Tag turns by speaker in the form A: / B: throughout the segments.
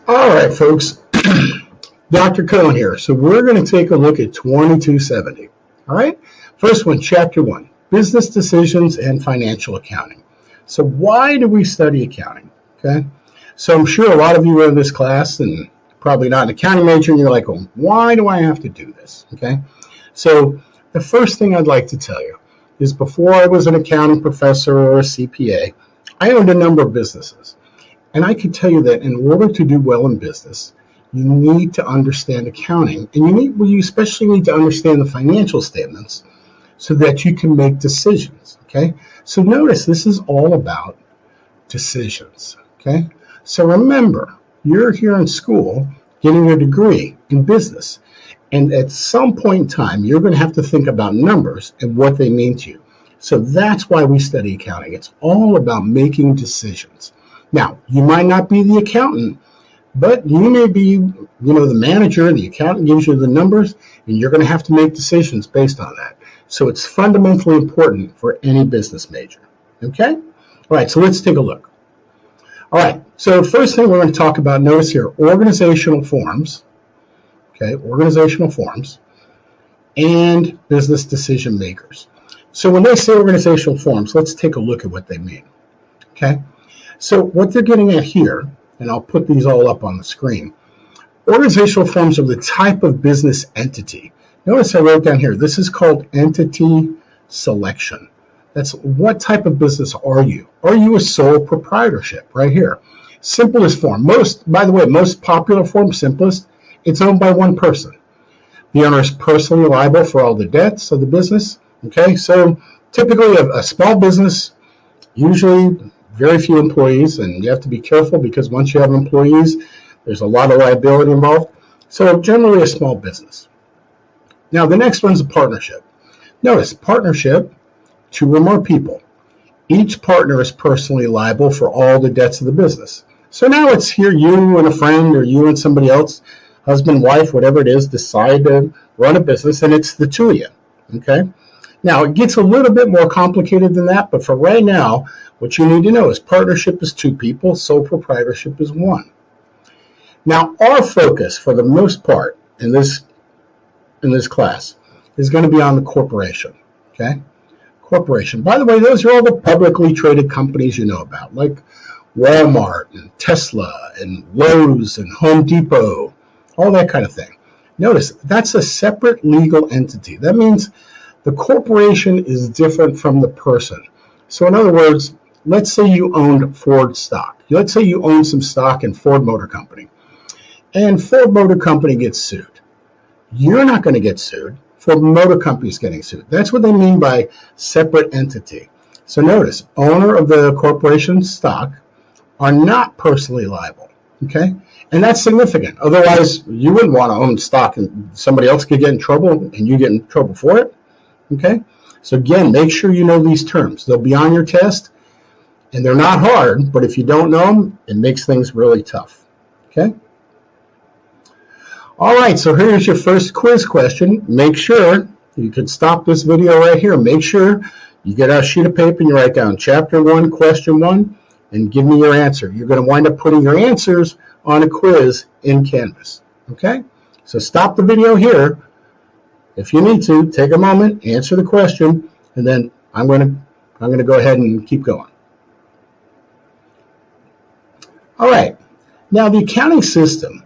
A: All right, folks. Dr. Cohen here. So we're going to take a look at 2270. All right. First one, Chapter 1, Business Decisions and Financial Accounting. So why do we study accounting? Okay. So I'm sure a lot of you are in this class and probably not an accounting major, and you're like, well, why do I have to do this? Okay. So the first thing I'd like to tell you is before I was an accounting professor or a CPA, I owned a number of businesses. And I can tell you that in order to do well in business, you need to understand accounting, and you especially need to understand the financial statements so that you can make decisions. Okay, so notice this is all about decisions. Okay, so remember, you're here in school getting a degree in business, and at some point in time, you're going to have to think about numbers and what they mean to you. So that's why we study accounting. It's all about making decisions. Now, you might not be the accountant, but you may be, the manager, the accountant gives you the numbers, and you're going to have to make decisions based on that. So it's fundamentally important for any business major. Okay? All right, so let's take a look. All right, so first thing we're going to talk about, notice here, organizational forms. Okay, organizational forms and business decision makers. So when they say organizational forms, let's take a look at what they mean. Okay? So what they're getting at here, and I'll put these all up on the screen, organizational forms are the type of business entity. Notice I wrote down here, this is called entity selection. That's what type of business are you? Are you a sole proprietorship? Right here. Simplest form. By the way, most popular form, simplest, it's owned by one person. The owner is personally liable for all the debts of the business. Okay, so typically a small business, usually very few employees, and you have to be careful because once you have employees, there's a lot of liability involved. So generally a small business. Now the next one's a partnership. Notice, partnership, 2 or more people. Each partner is personally liable for all the debts of the business. So now it's here you and a friend or you and somebody else, husband, wife, whatever it is, decide to run a business, and it's the 2 of you. Okay? Now, it gets a little bit more complicated than that, but for right now, what you need to know is partnership is 2 people, sole proprietorship is 1. Now, our focus, for the most part, in this class, is going to be on the corporation. Okay? Corporation. By the way, those are all the publicly traded companies you know about, like Walmart and Tesla and Lowe's and Home Depot, all that kind of thing. Notice, that's a separate legal entity. That means the corporation is different from the person. So in other words, let's say you owned Ford stock. Let's say you own some stock in Ford Motor Company. And Ford Motor Company gets sued. You're not going to get sued. Ford Motor Company is getting sued. That's what they mean by separate entity. So notice, owner of the corporation's stock are not personally liable. Okay? And that's significant. Otherwise, you wouldn't want to own stock and somebody else could get in trouble and you get in trouble for it. Okay? So again, make sure you know these terms. They'll be on your test, and they're not hard, but if you don't know them, it makes things really tough. Okay? All right, so here's your first quiz question. Make sure, you can stop this video right here. Make sure you get a sheet of paper and you write down Chapter 1, Question 1, and give me your answer. You're going to wind up putting your answers on a quiz in Canvas. Okay? So stop the video here. If you need to, take a moment, answer the question, and then I'm going to go ahead and keep going. All right. Now, the accounting system,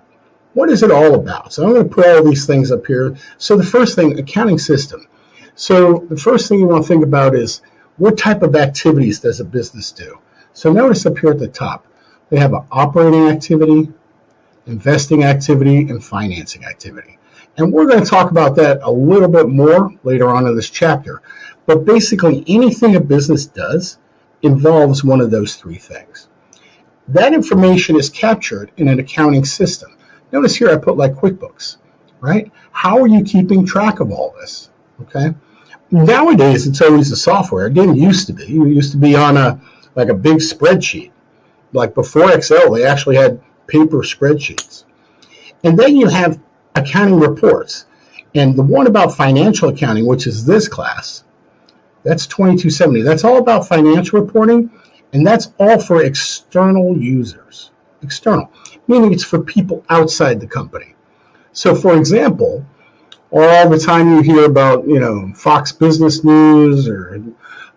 A: what is it all about? So I'm going to put all these things up here. So the first thing, accounting system. So the first thing you want to think about is what type of activities does a business do? So notice up here at the top, they have an operating activity, investing activity, and financing activity. And we're going to talk about that a little bit more later on in this chapter. But basically, anything a business does involves one of those 3 things. That information is captured in an accounting system. Notice here I put like QuickBooks, right? How are you keeping track of all this? Okay. Nowadays, it's always the software. It didn't used to be. It used to be on a big spreadsheet. Like before Excel, they actually had paper spreadsheets. And then you have accounting reports. And the one about financial accounting, which is this class, that's 2270. That's all about financial reporting, and that's all for external users. external, meaning it's for people outside the company. So for example, all the time you hear about, Fox Business News or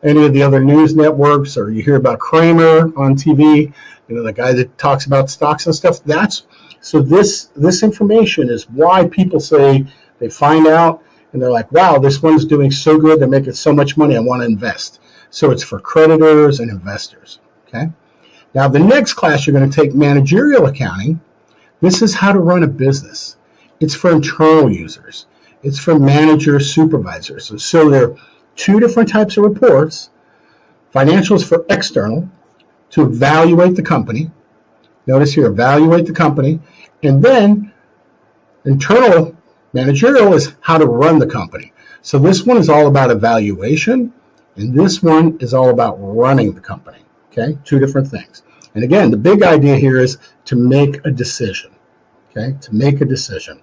A: any of the other news networks, or you hear about Kramer on TV, the guy that talks about stocks and stuff. So this information is why people say they find out and they're like, wow, this one's doing so good, they're making so much money, I want to invest. So it's for creditors and investors. Okay. Now the next class you're going to take, managerial accounting. This is how to run a business. It's for internal users. It's for managers, supervisors. So there are two different types of reports. Financials for external, to evaluate the company. Notice here, evaluate the company. And then internal managerial is how to run the company. So this one is all about evaluation, and this one is all about running the company. Okay, two different things. And again, the big idea here is to make a decision. Okay, to make a decision,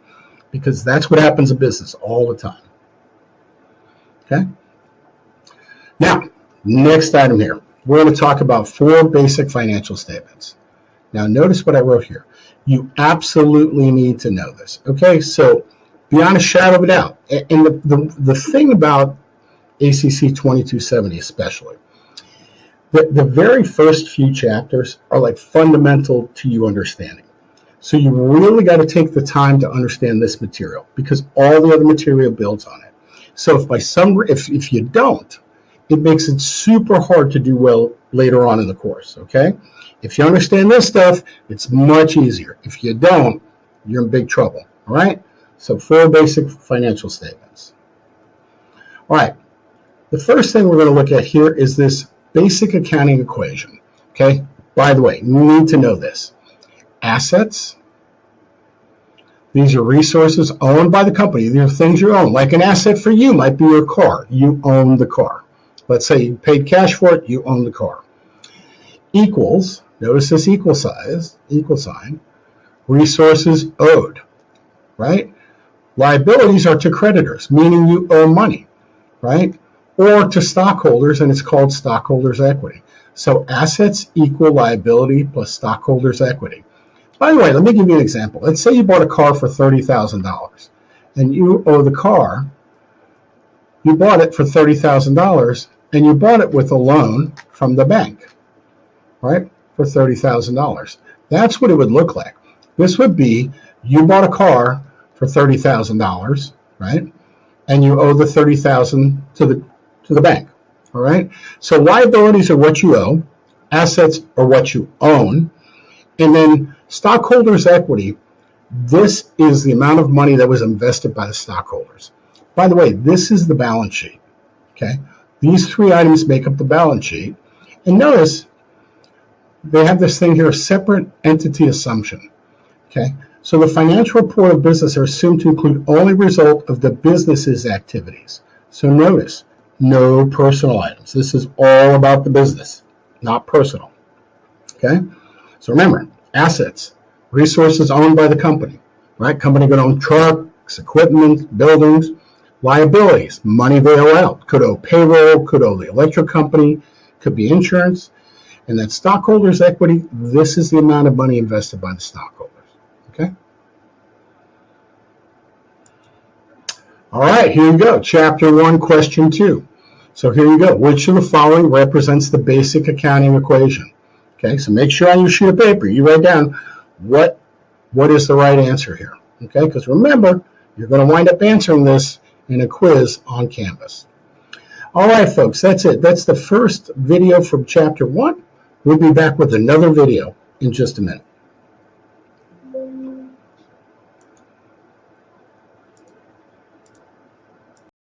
A: because that's what happens in business all the time. Okay. Now, next item here, we're going to talk about 4 basic financial statements. Now, notice what I wrote here. You absolutely need to know this. Okay, so beyond a shadow of a doubt. And the thing about ACC 2270 especially, the very first few chapters are like fundamental to you understanding. So you really got to take the time to understand this material, because all the other material builds on it. So if you don't, it makes it super hard to do well later on in the course, okay? If you understand this stuff, it's much easier. If you don't, you're in big trouble, all right? So 4 basic financial statements. All right, the first thing we're going to look at here is this basic accounting equation, okay? By the way, you need to know this. Assets, these are resources owned by the company. These are things you own. Like an asset for you might be your car. You own the car. Let's say you paid cash for it, you own the car. Equals, notice this equal sign, resources owed, right? Liabilities are to creditors, meaning you owe money, right? Or to stockholders, and it's called stockholders' equity. So assets equal liability plus stockholders' equity. By the way, let me give you an example. Let's say you bought a car for $30,000, and you owe the car. You bought it for $30,000, and you bought it with a loan from the bank, right, for $30,000. That's what it would look like. This would be, you bought a car for $30,000, right, and you owe the $30,000 to the bank, all right? So liabilities are what you owe, assets are what you own, and then stockholders' equity, this is the amount of money that was invested by the stockholders. By the way, this is the balance sheet, okay? These 3 items make up the balance sheet. And notice, they have this thing here, separate entity assumption, okay? So the financial report of business are assumed to include only result of the business's activities. So notice, no personal items. This is all about the business, not personal, okay? So remember, assets, resources owned by the company, right? Company could own trucks, equipment, buildings. Liabilities, money they owe out. Could owe payroll, could owe the electric company, could be insurance. And that stockholders' equity, this is the amount of money invested by the stockholders, okay? All right, here you go. Chapter 1, question 2. So here you go. Which of the following represents the basic accounting equation? Okay, so make sure on your sheet of paper you write down what is the right answer here. Okay, because remember, you're going to wind up answering this in a quiz on Canvas. All right, folks, that's it. That's the first video from Chapter 1. We'll be back with another video in just a minute.